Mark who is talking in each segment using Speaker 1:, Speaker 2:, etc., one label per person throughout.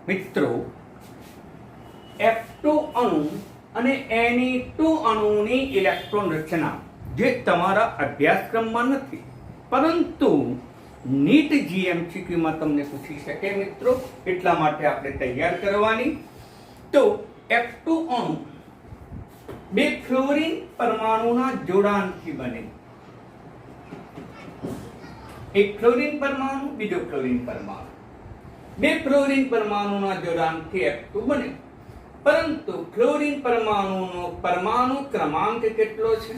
Speaker 1: મિત્રો F2 અણુ અને Ne2 અણુની ઇલેક્ટ્રોન રચના જે તમારા અભ્યાસક્રમમાં નથી, પરંતુ નીટ જીએમસીક્યુમાં તમને પૂછી શકે મિત્રો, એટલા માટે આપણે તૈયાર કરવાની. તો F2 અણુ બે ફ્લોરીન પરમાણુના જોડાણથી બને. એક ફ્લોરીન પરમાણુ, બીજો ફ્લોરીન પરમાણુ, બે ફ્લોરીન પરમાણુના જોડાણથી F2 બને. પરંતુ ફ્લોરીન પરમાણુનો પરમાણુ ક્રમાંક કેટલો છે?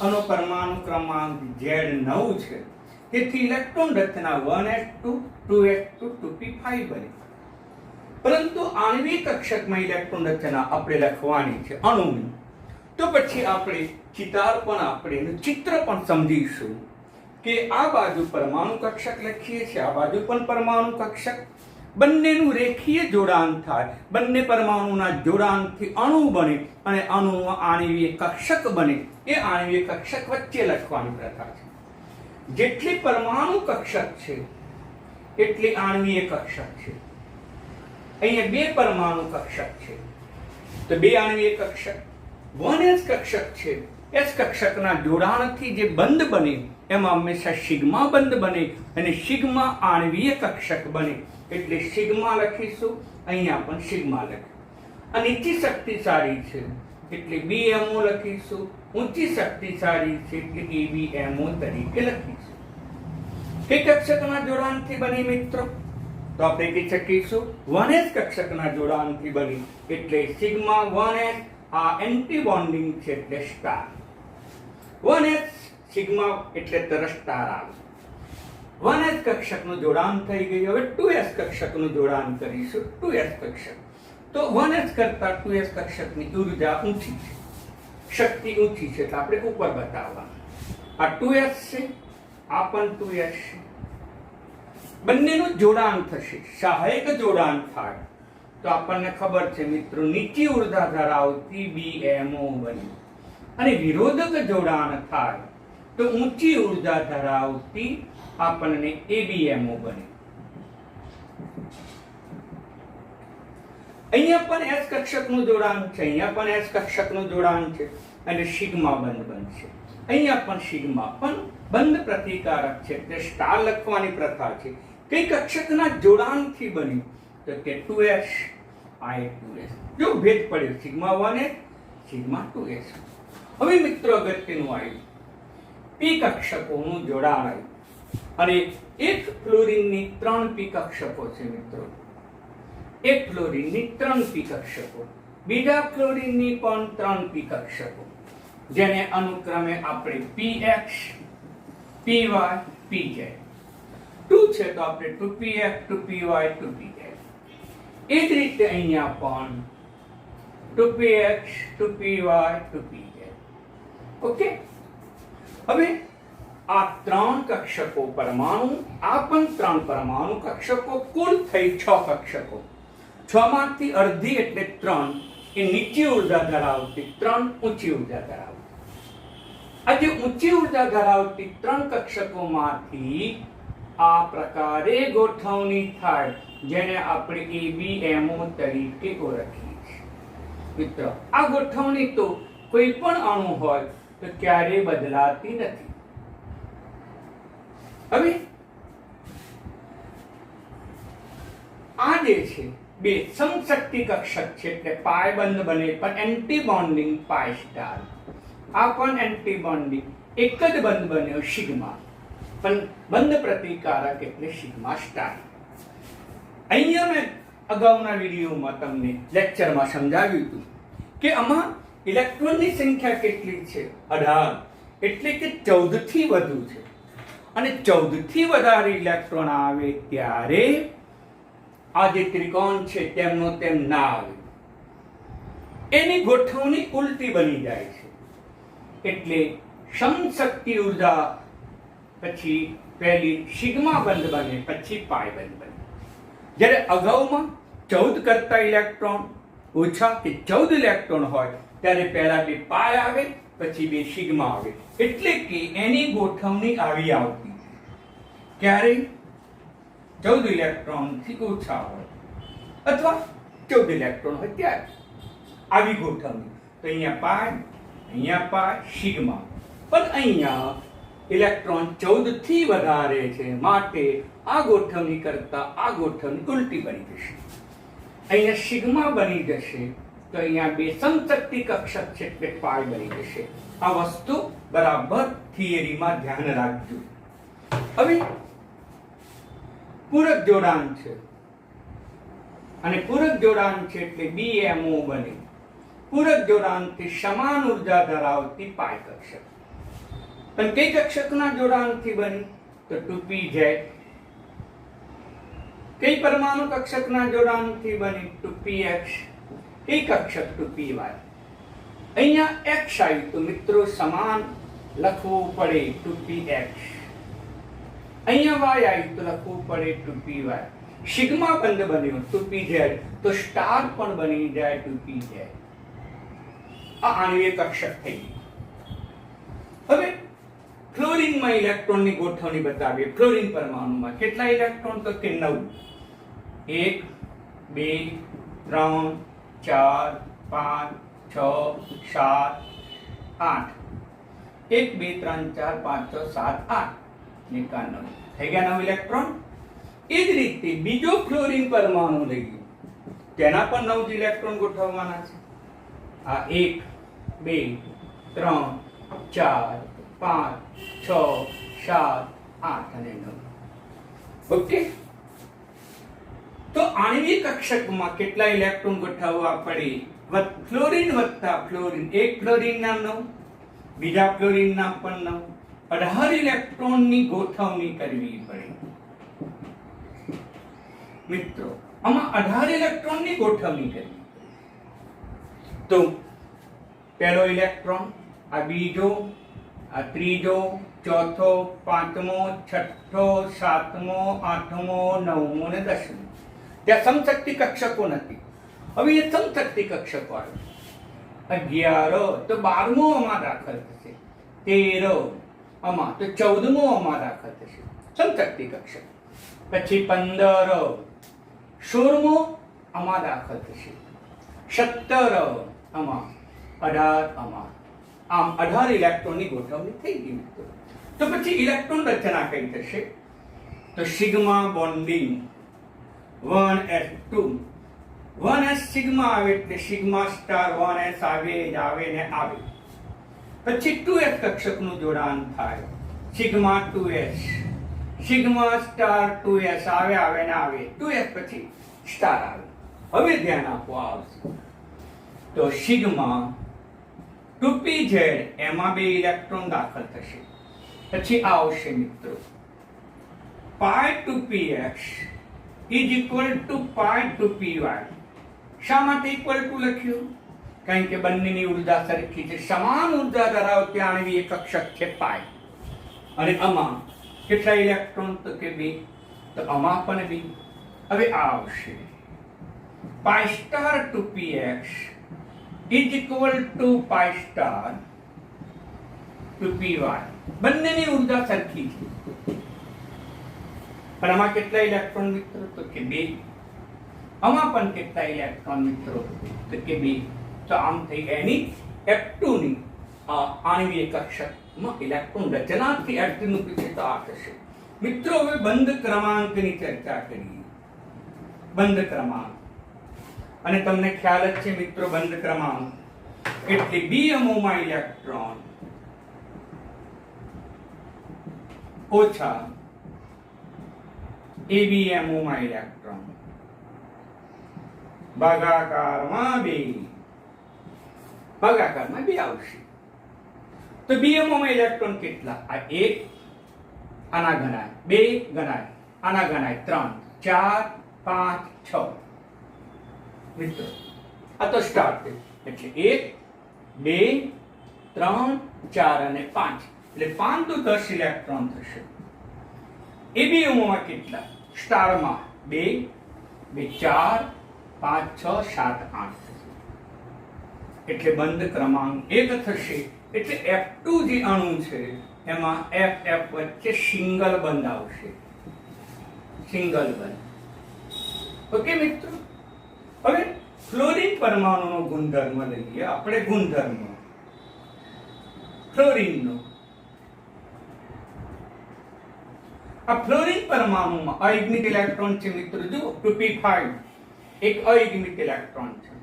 Speaker 1: આનો પરમાણુ ક્રમાંક Z9 છે. તેથી ઇલેક્ટ્રોન રચના 1s2 2s2 2p5 બને. પરંતુ આણ્વિક કક્ષકમાં ઇલેક્ટ્રોન રચના આપણે લખવાની છે અણુની, તો પછી આપણે એનું ચિત્ર પણ સમજીશું કે આ બાજુ પરમાણુ કક્ષક લખીએ છીએ, આ બાજુ પણ પરમાણુ કક્ષક, બંનેનું રેખીય જોડાણ થાય, બંને પરમાણુના જોડાણથી અણુ બને અને અણુમાં આણ્વિક કક્ષક બને. એ આણ્વિક કક્ષક વચ્ચે લખવાની પ્રથા છે. જેટલી પરમાણુ કક્ષક છે એટલી આણ્વીય કક્ષક છે. અહીંયા બે પરમાણુ કક્ષક છે તો બે આણ્વીય કક્ષક. 1s કક્ષક છે, s કક્ષકના જોડાણથી જે બંધ બને એમાં હંમેશા સિગ્મા બંધ બને અને સિગ્મા આણ્વીય કક્ષક બને, એટલે સિગ્મા લખીશું. અહીંયા પણ સિગ્મા લખીશું. આ નીચી શક્તિશાળી છે એટલે BMO લખીશું, ઊંચી શક્તિશાળી છે એટલે ABMO તરીકે લખીશું. કઈ કક્ષકના જોડાણથી બની મિત્રો? તો આપણે કહી શકીશું 1s કક્ષકના જોડાણથી બની, એટલે સિગ્મા 1s. આ એન્ટી બોન્ડિંગ છે એટલે સ્ટાર. 1s સિગ્મા એટલે તરત સ્ટાર આવે. 1s કક્ષકનું જોડાણ થઈ ગયું. હવે 2s કક્ષકનું જોડાણ કરીશું. 2s કક્ષક તો 1s કરતા 2s કક્ષકની ઉર્જા ઊંચી છે, શક્તિ ઊંચી છે, એટલે આપણે ઉપર બતાવવાનું. આ 2s છે, આ પણ 2s છે. બંનેનું જોડાણ થશે, સહાયક જોડાણ થાય તો આપણને ખબર છે મિત્રો, નીચી ઉર્જા ધરાવતી BMO બને અને વિરોધક જોડાણ થાય તો ઊંચી ઉર્જા ધરાવતી આપણને ABMO બને. અહીંયા પણ s કક્ષકનું જોડાણ છે, અહીંયા પણ s કક્ષકનું જોડાણ છે અને સિગ્મા બંધ બનશે. અહીંયા પણ સિગ્મા પણ બંધ પ્રતિકારક છે એટલે સ્ટાર લખવાની પ્રથા છે. કઈ કક્ષકના જોડાણથી બની? તો કે 2s. આ 2s. જો ભેદ પડ્યો, સિગ્મા 1s સિગ્મા 2s. હવે મિત્રો અગત્યનું આવ્યું, p કક્ષકોનું જોડાણ આવ્યું અને એક ફ્લોરીનની 3 p કક્ષકો છે મિત્રો. એક ફ્લોરીનની 3 p કક્ષકો, બીજા ફ્લોરીનની પણ 3 p કક્ષકો, જેને અનુક્રમે આપણે px, py, pz. 2 છે તો આપણે 2px, 2py, 2pz. એ જ રીતે અહીંયા પણ 2px, 2py, 2pz. ઓકે. હવે આ 3 કક્ષકો પરમાણુ, આ પણ 3 પરમાણુ કક્ષકો, કુલ થઈ 6 કક્ષકો. 6 માંથી અડધી એટલે 3 એ નીચી ઉર્જા ધરાવતી, 3 ઊંચી ઉર્જા ધરાવતી. આ જે ઊંચી ઉર્જા ધરાવતી 3 કક્ષકોમાંથી આ પ્રકારે ગોઠવણી થાય, જેને આપણે ABMO તરીકે ઓળખીએ છીએ. મિત્રો આ ગોઠવણી તો કોઈ પણ અણુ હોય તો ક્યારેય બદલાતી નથી. હવે આ જે છે બે સમશક્તિ કક્ષક છે એટલે પાય બંધ બને, પણ એન્ટી બોન્ડિંગ પાય સ્ટાર. આ પણ એન્ટી બોન્ડિંગ, એક જ બંધ બન્યો સિગ્મા, પણ બંધ પ્રતિકારક એટલે સિગ્મા સ્ટાર. અહીંયા મેં અગાઉના વિડીયોમાં તમને લેક્ચરમાં સમજાવ્યું હતું કે આમાં ઇલેક્ટ્રોનની સંખ્યા કેટલી છે? 18, એટલે કે 14 થી વધુ છે. અને 14 થી વધારે ઇલેક્ટ્રોન આવે ત્યારે આ જે ત્રિકોણ છે તેમનો તેમ ના આવે, એની ગોઠવણી ઉલટી બની જાય છે. એટલે સમશક્તિ ઉર્જા પછી પહેલી સિગ્મા બંધ બને, પછી પાય બંધ બને. જ્યારે અગાઉમાં 14 કરતા ઇલેક્ટ્રોન ઓછા કે 14 ઇલેક્ટ્રોન હોય ત્યારે પહેલા બે પાય આવે, પછી બે સિગ્મા આવે, એટલે કે એની ગોઠવણી આવી આવતી. ક્યારે? 14 ઇલેક્ટ્રોન થી ઓછા હોય અથવા 14 ઇલેક્ટ્રોન હોય ત્યારે આવી ગોઠવણી. તો અહીંયા પાય સિગ્મા, પણ અહીંયા ઇલેક્ટ્રોન 14 થી વધારે છે, માટે આ ગોઠવણી કરતા આ ગોઠવણી ઉલટી બની જશે. અહીંયા સિગ્મા બની જશે, તો અહીંયા બે સમશક્તિ કક્ષક છે એટલે પાય બની જશે. આ વસ્તુ બરાબર થિયરીમાં ધ્યાન રાખજો. હવે પૂરક જોડાણ છે, અને પૂરક જોડાણ છે એટલે BMO બને. પૂરક જોડાણથી સમાન ઉર્જા ધરાવતી પાય કક્ષક. પણ કઈ કક્ષકના જોડાણથી બની? તો 2pz. કઈ પરમાણુ કક્ષકના જોડાણથી બની? 2px. કઈ કક્ષક? 2py. અહીંયા x આવ્યું તો મિત્રો સમાન લખવું પડે 2px. અહીંયા y આવ્યું તો લખવું પડે 2py. સિગ્મા બંધ બન્યો 2pz, તો સ્ટાર પણ બની જાય 2pz. આ આણ્વીય કક્ષક થઈ ગઈ. હવે ફ્લોરિનમાં ઇલેક્ટ્રોનની ગોઠવણી બતાવીએ. ફ્લોરિન પરમાણુમાં કેટલા ઇલેક્ટ્રોન? તો કે 9. 1 2 3 4 5 6 7 8. 1 2 3 4 5 6 7 8 ને 9 થઈ ગયા 9 ઇલેક્ટ્રોન. એ જ રીતે બીજો ફ્લોરિન પરમાણુ લઈએ, તેના પર 9 ઇલેક્ટ્રોન ગોઠવવાના છે. આ 1 2 3 4 5 6 7 8 અને 9. ઓકે, તો આણ્વિક કક્ષકમાં કેટલા ઇલેક્ટ્રોન ગોઠવવા પડે? ફ્લોરિન વત્તા ફ્લોરિન, એક ફ્લોરિનના 9, બીજા ફ્લોરિનના પણ 9, 18 ઇલેક્ટ્રોનની ગોઠવણી કરવી પડે. મિત્રો આમાં 18 ઇલેક્ટ્રોનની ગોઠવણી કરવી. તો પહેલો ઇલેક્ટ્રોન, આ બીજો, આ ત્રીજો, ચોથો, પાંચમો, છઠ્ઠો, સાતમો, આઠમો, નવમો ને 10મો. ત્યાં સમશક્તિ કક્ષકો નથી. હવે એ સમશક્તિ કક્ષકો આવે. 11 તો 12મો આમાં દાખલ થશે, 13 આમાં તો 14મો આમાં દાખલ થશે, સમશક્તિ કક્ષક. પછી 15 16મો આમાં દાખલ થશે, 17 આમાં, 18 આમાં. આમ 18 ઇલેક્ટ્રોનની ગોઠવણી થઈ ગઈ. તો પછી ઇલેક્ટ્રોન રચના કઈ થશે? તો sigma bonding 1s2. 1s sigma આવે એટલે સિગ્મા સ્ટાર 1s આવે જ આવે ને આવે. પછી 2s કક્ષકનું જોડાણ થાય, sigma 2s. Sigma star 2s આવે આવે ને આવે, 2s પછી સ્ટાર આવે. હવે ધ્યાન આપો, આવશે તો સિગ્મા 2pz, એમાં 2 ઇલેક્ટ્રોન દાખલ થશે. પછી આવશે મિત્રો pi 2px is equal to pi 2py. શા માટે ઇક્વલ ટુ લખ્યું? કારણ કે બંનેની ઉર્જા સરખી છે, સમાન ઉર્જા ધરાવતી આણ્વીય કક્ષક છે પાઈ. અને આમાં કેટલા ઇલેક્ટ્રોન? તો કે 2. તો આમાં પણ 2. હવે આ આવશે pi star 2px is equal to pi star 2py. બંનેની ઉર્જા સરખી છે, પણ આમાં કેટલા ઇલેક્ટ્રોન મિત્રો? તો કે 2. આમાં પણ કેટલા ઇલેક્ટ્રોન મિત્રો? તો કે 2. તો આમ થઈ એની F2 ની આણ્વીય કક્ષકમાં ઇલેક્ટ્રોન રચનાથી F2 નું પીછે તો આ થશે. મિત્રો હવે બંધ ક્રમાંકની ચર્ચા કરીએ. બંધ ક્રમાંક, અને તમને ખ્યાલ જ છે મિત્રો, બંધ ક્રમાંક એટલે BMOમાં ઇલેક્ટ્રોન ઓછા ABMOમાં ઇલેક્ટ્રોન, ભાગાકારમાં 2. ભાગાકારમાં 2 આવશે. તો BMOમાં ઇલેક્ટ્રોન કેટલા? આ 1 આના ગણાય, 2 ગણાય, આના ગણાય 3, 4, 5, 6. મિત્રો આ તો સ્ટાર્ટ એટલે 1 2 3 4 અને 5 એટલે 5 તો 10 ઇલેક્ટ્રોન થશે. ABMOમાં કેટલા? સ્ટારમાં 2 2 4 5 6 7 8 થશે. એટલે બંધ ક્રમાંક 1 થશે. એટલે F2 જે અણુ છે એમાં FF વચ્ચે સિંગલ બંધ આવશે, સિંગલ બંધ. ઓકે મિત્રો, હવે ફ્લોરીન પરમાણુનો ગુણધર્મ લઈએ આપણે. ગુણધર્મ ફ્લોરીનનો. આ ફ્લોરીન પરમાણુમાં અયુગ્મિક ઇલેક્ટ્રોન છે મિત્રો. જુઓ 2p5 એક અયુગ્મિક ઇલેક્ટ્રોન છે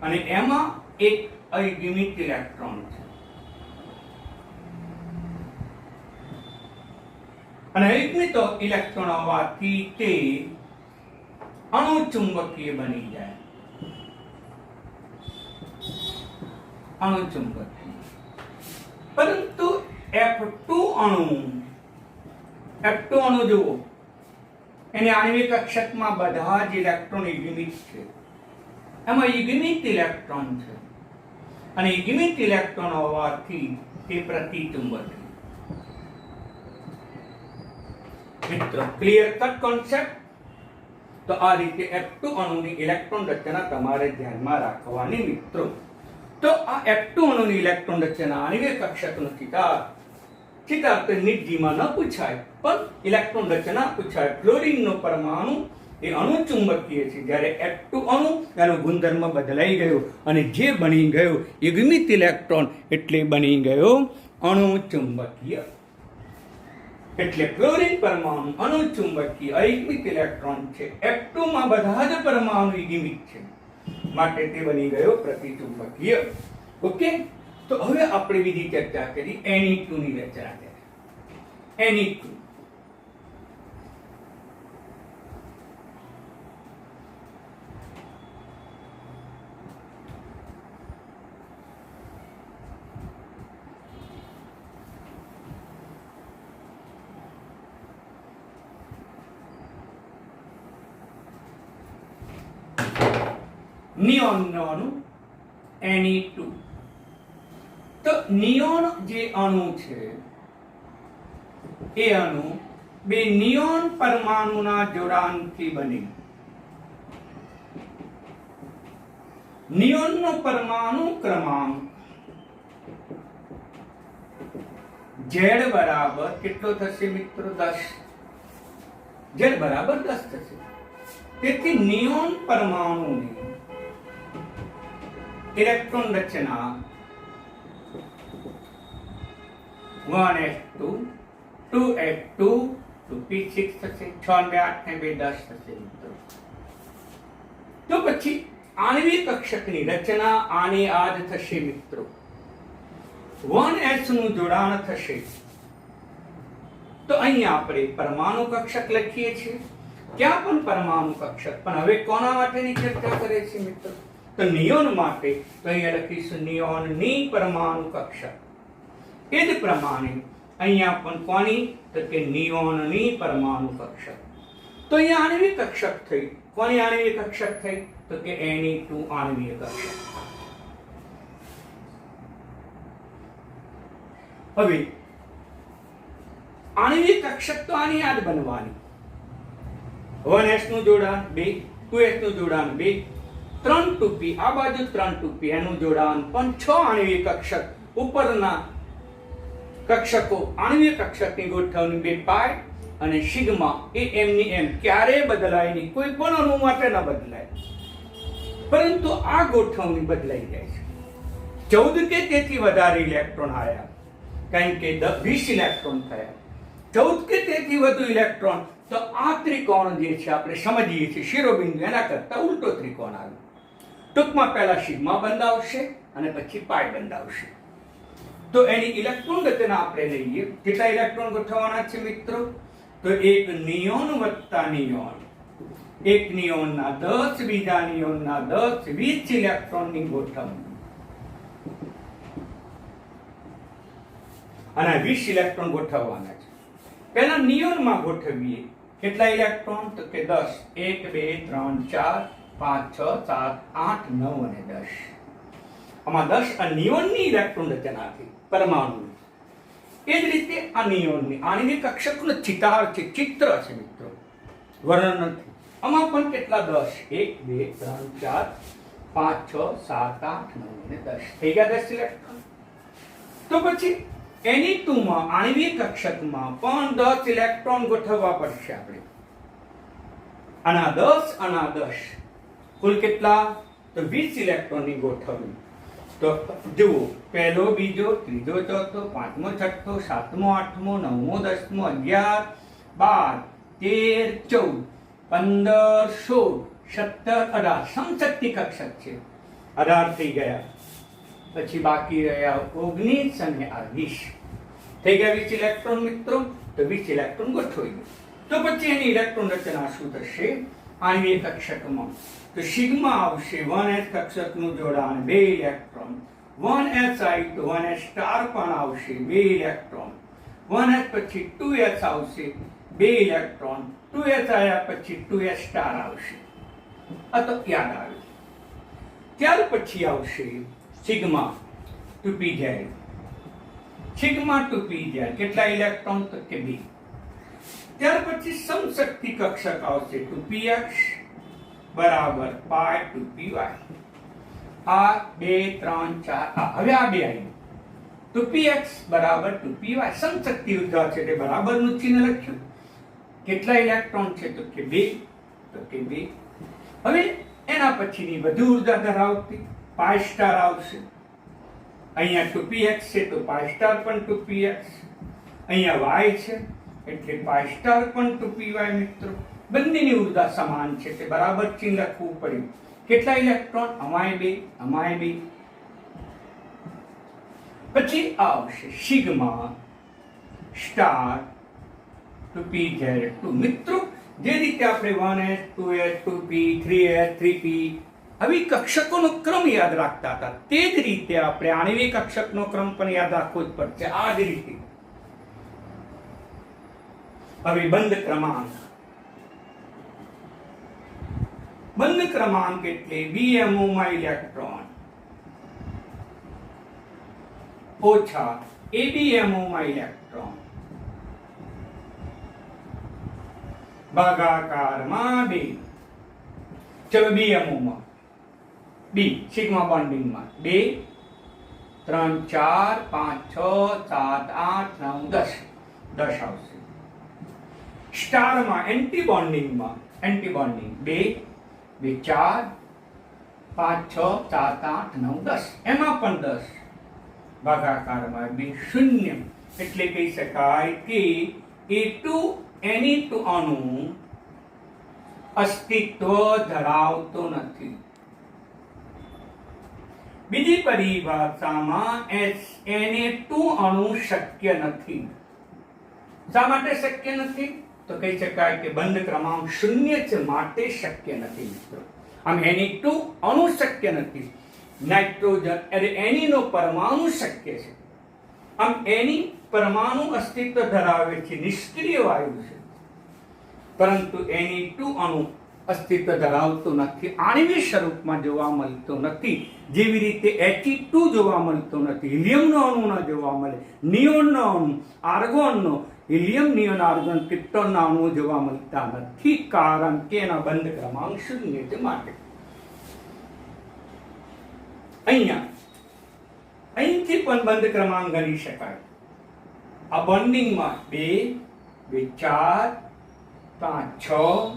Speaker 1: અને એમાં એક અયુગ્મિક ઇલેક્ટ્રોન છે. અને અયુગ્મિક ઇલેક્ટ્રોન હોવાથી તે અણુચુંબકીય બની જાય. અણુચુંબકીય. પરંતુ F2 અણુ જુઓ, એની આણ્વિક કક્ષકમાં બધા જ ઇલેક્ટ્રોન યુગ્મિક છે. એમાં યુગ્મિક ઇલેક્ટ્રોન છે અને યુગ્મિક ઇલેક્ટ્રોન હોવાથી તે પ્રતિચુંબકીય. મિત્રો ક્લિયર કટ કોન્સેપ્ટ. તો આ રીતે F2 અણુની ઇલેક્ટ્રોન રચના તમારે ધ્યાનમાં રાખવાની મિત્રો. તો આ F2 અણુની ઇલેક્ટ્રોન રચના આણ્વિક કક્ષકનો ચિતાર તો નિજીમાં ન પૂછાય, પણ ઇલેક્ટ્રોન રચના પૂછાય. ફ્લોરીનનો પરમાણુ એ અણુચુંબકીય છે, જ્યારે F2 અણુ એનો ગુણધર્મ બદલાઈ ગયો અને જે બની ગયો યુગ્મિક ઇલેક્ટ્રોન એટલે બની ગયો અણુચુંબકીય. એટલે ફ્લોરીન પરમાણુ અણુચુંબકીય અયુગ્મિક ઇલેક્ટ્રોન છે. F2 માં બધા જ પરમાણુ યુગ્મિક છે, માટે તે બની ગયો પ્રતિચુંબકીય. ઓકે. તો હવે આપણે બીજી ચર્ચા કરી Ne2 ની રચના કરી. Ne2 નિયોન નો અણુ Ne2. તો નિયોન જે અણુ છે એ અણુ બે નિયોન પરમાણુના જોડાણથી બને. નિયોનનો પરમાણુ ક્રમાંક Z બરાબર કેટલો થશે મિત્રો? 10. Z બરાબર 10 થશે. તેથી નિયોન પરમાણુની ઇલેક્ટ્રોન રચના 1s2 2s2 2p6 થશે. 6 ને 8 ને 2 10 થશે મિત્રો. તો પછી આણ્વિક કક્ષકની રચના આની આ જ થશે મિત્રો. 1s નું જોડાણ થશે. તો અહીંયા આપણે પરમાણુ કક્ષક લખીએ છીએ. ક્યાં પણ પરમાણુ કક્ષક, પણ હવે કોના માટેની ચર્ચા કરે છે મિત્રો? તો નિયોન માટે. તો અહીંયા લખીશું નિયોનની પરમાણુ કક્ષક. એ જ પ્રમાણે અહીંયા પણ કોની? તો કે નિયોનની પરમાણુ કક્ષક. તો અહીંયા આણ્વિક કક્ષક થઈ. કોની આણ્વિક કક્ષક થઈ? તો કે Ne2 આણ્વિક કક્ષક. હવે આણ્વિક કક્ષક તો આની યાદ બનવાની. 1s નું જોડાણ 2, 2s નું જોડાણ 2, 3 2p, આ બાજુ 3 2p, એનું જોડાણ પણ 6 આણ્વિક કક્ષક. ઉપરના કક્ષકો આણ્વિક કક્ષકની ગોઠવણી 2 પાઈ અને સિગ્મા એ એમની એમ ક્યારેય બદલાય નહીં. કોઈ પણ અણુ માટે ન બદલાય, પરંતુ આ ગોઠવણી બદલાઈ જાય છે. 14 કે તેથી વધારે ઇલેક્ટ્રોન આવ્યા, કારણ કે 20 ઇલેક્ટ્રોન થયા. 14 કે તેથી વધુ ઇલેક્ટ્રોન, તો આ ત્રિકોણ જે છે આપણે સમજીએ છીએ શિરોબિંદુ, એના કરતા ઉલટો ત્રિકોણ આવે. ટૂંકમાં પહેલા સિગ્મા બંધાવશે અને પછી પાઈ બંધાવશે. તો એની ઇલેક્ટ્રોન રચના આપણે લઈએ. કેટલા ઇલેક્ટ્રોન ગોઠવવાના છે મિત્રો? તો એક નિયોન વત્તા નિયોન, એક નિયોનના 10, બીજા નિયોનના 10, 20 ઇલેક્ટ્રોનની ગોઠવણી. અને 20 ઇલેક્ટ્રોન ગોઠવવાના છે. પહેલા નિયોનમાં ગોઠવીએ. કેટલા ઇલેક્ટ્રોન? તો કે 10. 1 2 3 4 5 6 7 8 9 અને 10. આમાં 10 આ નિયોનની ઇલેક્ટ્રોન રચના થઈ પરમાણુ. એ જ રીતે આ નિયોનની આણ્વિક કક્ષકનો ચિતાર છે, ચિત્ર છે મિત્રો, વર્ણન નથી. આમાં પણ કેટલા? 10. 1 2 3 4 5 6 7 8 9 અને 10 થઈ ગયા 10 ઇલેક્ટ્રોન. તો પછી Ne2 માં આણ્વિક કક્ષકમાં પણ 10 ઇલેક્ટ્રોન ગોઠવવા પડશે આપણે. આના 10 આના 10, કુલ કેટલા? તો 20 ઇલેક્ટ્રોનની ગોઠવણી. તો જુઓ, પહેલો, બીજો, ત્રીજો, ચોથો, પાંચમો, છઠ્ઠો, સાતમો, આઠમો, નવમો, 10મો, 11, 12, 13, 14, 15, 16, 17, 18 સમશક્તિ કક્ષક છે. 18 થઈ ગયા. પછી બાકી રહ્યા 19 અને 20. થઈ ગયા 20 ઇલેક્ટ્રોન મિત્રો. તો 20 ઇલેક્ટ્રોન ગોઠવાઈ ગયું. તો પછી એની ઇલેક્ટ્રોન રચના શું થશે આણ્વિક કક્ષકમાં? તો સિગ્મા આવશે 1s કક્ષકનું જોડાણ 2 ઇલેક્ટ્રોન, 1si તો 1s સ્ટાર પણ આવશે 2 ઇલેક્ટ્રોન, 1s પછી 2s આવશે 2 ઇલેક્ટ્રોન, 2s આયા પછી 2s સ્ટાર આવશે. આ તો યાદ આવ્યું. ત્યાર પછી આવશે સિગ્મા 2pz. સિગ્મા 2pz કેટલા ઇલેક્ટ્રોન? તો કે 2. ત્યાર પછી સમશક્તિ કક્ષક આવશે 2px બરાબર પાય 2py. આ 2 3 4 હવે આ બે આવી. 2px બરાબર 2py સમશક્તિ ઉર્જા છે તે બરાબરનું ચિહ્ન લખ્યું. કેટલા ઇલેક્ટ્રોન છે? તો કે 2. તો કે 2. હવે એના પછીની વધુ ઉર્જા ધરાવતી પાય સ્ટાર આવશે. અહીંયા 2px છે તો પાય સ્ટાર પણ 2px, અહીંયા y છે એટલે પાય સ્ટાર પણ 2py. મિત્રો બંનેની ઉર્જા સમાન છે તે બરાબર ચિહ્ન લખવું પડ્યું. કેટલા ઇલેક્ટ્રોન? અમાય 2, અમાય 2. પછી આવશે સિગ્મા સ્ટાર 2pz2. મિત્રો જે રીતે આપણે 1s 2s 2p 3s 3p આવી કક્ષકોનો ક્રમ યાદ રાખતા હતા તે જ રીતે આપણે આણ્વિક કક્ષકનો ક્રમ પણ યાદ રાખવો જ પડશે. આ જ રીતે હવે બંધ ક્રમાંક. બંધ ક્રમાંક એટલે BMO માં ઇલેક્ટ્રોન ઓછા ABMO માં ઇલેક્ટ્રોન ભાગાકારમાં 2. ચલો BMO માં B સિગ્મા બોન્ડિંગ માં 2 3 4 5 6 7 8 9 10 10 આવશે. સ્ટાર માં એન્ટી બોન્ડિંગ 2 2 4 5 6 7 8 9 10 એમાં પણ 10 ભાગાકારમાં 2 0. એટલે કહી શકાય કે A2 અણુ અસ્તિત્વ ધરાવતો નથી. બીજી પરિભાષામાં Na2 અણુ શક્ય નથી. શા માટે શક્ય નથી? તો કહી શકાય કે બંધ ક્રમાંક 0 છે માટે શક્ય નથી. મિત્રો આમ Na2 અણુ શક્ય નથી. નાઇટ્રોજન એટલે નો પરમાણુ શક્ય છે. આમ પરમાણુ અસ્તિત્વ ધરાવે છે, નિષ્ક્રિય વાયુ છે, પરંતુ Na2 અણુ અસ્તિત્વ ધરાવતો નથી, આણ્વિક સ્વરૂપમાં જોવા મળતો નથી. જેવી રીતે He2 જોવા મળતો નથી, હિલિયમનો અણુ ન જોવા મળે, નિયોનનો અણુ, આર્ગોનનો, હિલિયમ, નિયોન, આર્ગોન, ક્રિપ્ટોનના અણુઓ જોવા મળતા નથી, કારણ કે એના બંધ ક્રમાંક 0 છે માટે. અહીંથી પણ બંધ ક્રમાંક ગણી શકાય. આ બોન્ડિંગમાં 2 2 4 5 6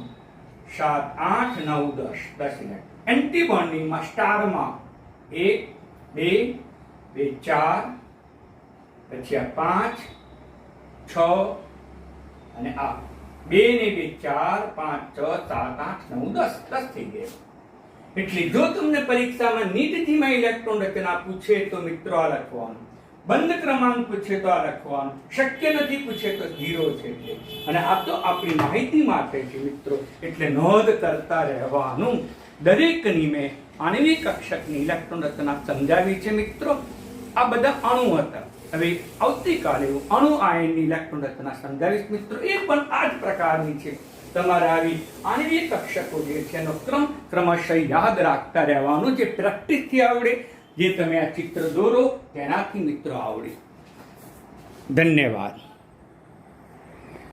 Speaker 1: 7 8 9 10 10 એન્ટી બોન્ડિંગમાં સ્ટારમાં 1 2 2 4 પછી આ 5 6 અને આ 2 ને 2 4 5 6 7 8 9 10 10 થઈ ગયા. એટલે જો તમને પરીક્ષામાં નીચેથીમાં ઇલેક્ટ્રોન રચના પૂછે તો મિત્રો આ લખવાનું, બંધ ક્રમાંક પૂછે તો આ લખવાનું, શક્ય નથી પૂછે તો 0 છે. અને આ તો આપણી માહિતી માટે છે મિત્રો, એટલે નોંધ કરતા રહેવાનું. દરેકની મેં આણ્વિક કક્ષકની ઇલેક્ટ્રોન રચના સમજાવી છે મિત્રો. આ બધા અણુ હતા. હવે આવતીકાલે હું અણુ આયનની ઇલેક્ટ્રોન રચના સમજાવીશ મિત્રો. એ પણ આ જ પ્રકારની છે. તમારે આવી આણ્વિક કક્ષકો જે છે એનો ક્રમશઃ યાદ રાખતા રહેવાનું. જે પ્રેક્ટિસથી આવડે, જે તમે આ ચિત્ર દોરો તેનાથી મિત્રો આવડે. ધન્યવાદ.